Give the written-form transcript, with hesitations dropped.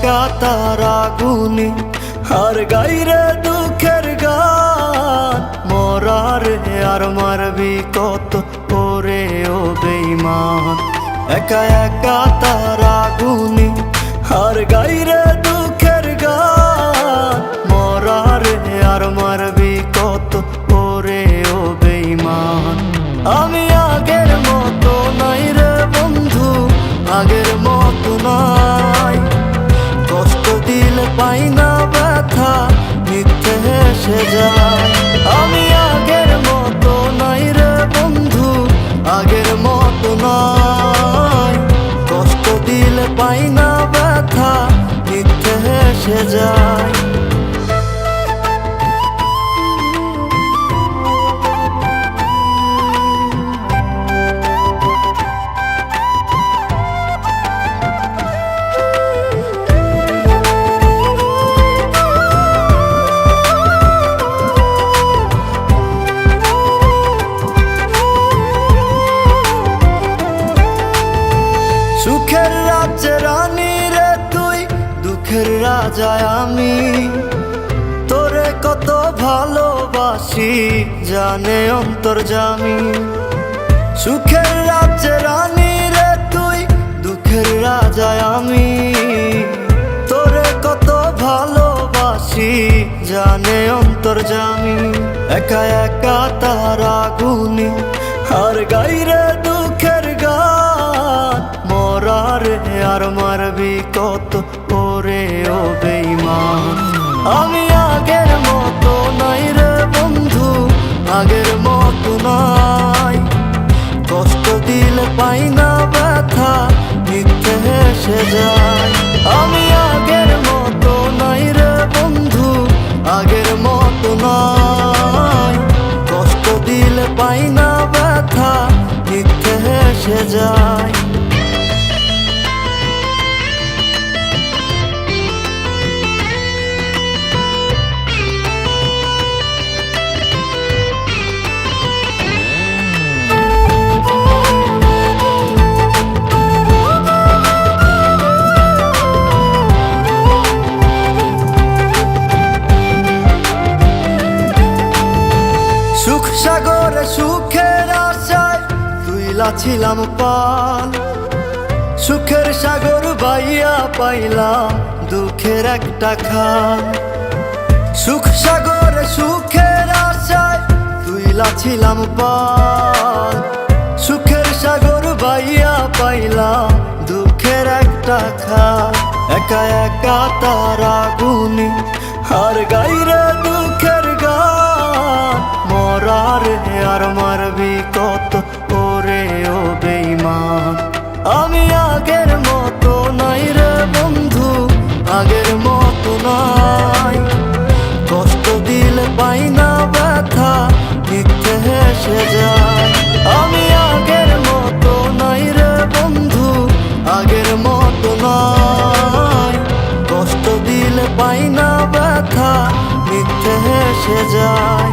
একা তারা গুনি আর গাইরে দুঃখের গান। মরারে আর মারবি কত ওরে ও বেঈমান। একা একা তারা গুনি আর গাইরে দুঃখের গান। মরারে আর মারবি কত ওরে ও বেঈমান। আমি আগের মতো নাই রে বন্ধু, আগের মতো নাই। কষ্ট দিলে পাই না ব্যথা, মিথ্যে হেসে যায়। আমি আগের মতো নাই রে বন্ধু, আগের মতো নাই। কষ্ট দিলে পাই না ব্যথা, মিথ্যে হেসে যায়। সুখের রাজ্যে রানী রে তুই, দুঃখের রাজায় আমি। তোরে কত ভালোবাসি জানে অন্তর্যামী। সুখের রাজ্যে রানী রে তুই, দুঃখের রাজায় আমি। তোরে কত ভালোবাসি জানে অন্তর্যামী। একা একা তারা গুনি আর গাইরে দুঃখের গান। মরারে আর মারবি কত ওরে ও বেঈমান। আমি আগের মতো নাই রে বন্ধু, আগের মতো নাই। কষ্ট দিলে পাই না ব্যথা, মিথ্যে হেসে যায়। আমি আগের মতো নাই রে বন্ধু, আগের মতো নাই। কষ্ট দিলে পাই না ব্যথা, মিথ্যে হেসে যায়। সুখ সাগরে সুখের আশায় তুইলা ছিলাম পাল। সুখের সাগর বাইয়া পাইলাম দুঃখের একটা খাল। সুখ সাগরে সুখের আশায় তুইলা ছিলাম পাল। সুখের সাগর বাইয়া পাইলাম দুঃখের একটা খাল। একা একা তারা গুনি আর গাইরে দুঃখের গান। মরারে আর মারবি কত ওরে ও বেঈমান। আমি আগের মতো নাই রে বন্ধু, আগের মতো নাই। কষ্ট দিলে পাই না ব্যথা, মিথ্যে হেসে যায়। আমি আগের মতো নাই রে বন্ধু, আগের মতো নাই। কষ্ট দিলে পাই না ব্যথা, মিথ্যে হেসে যায়।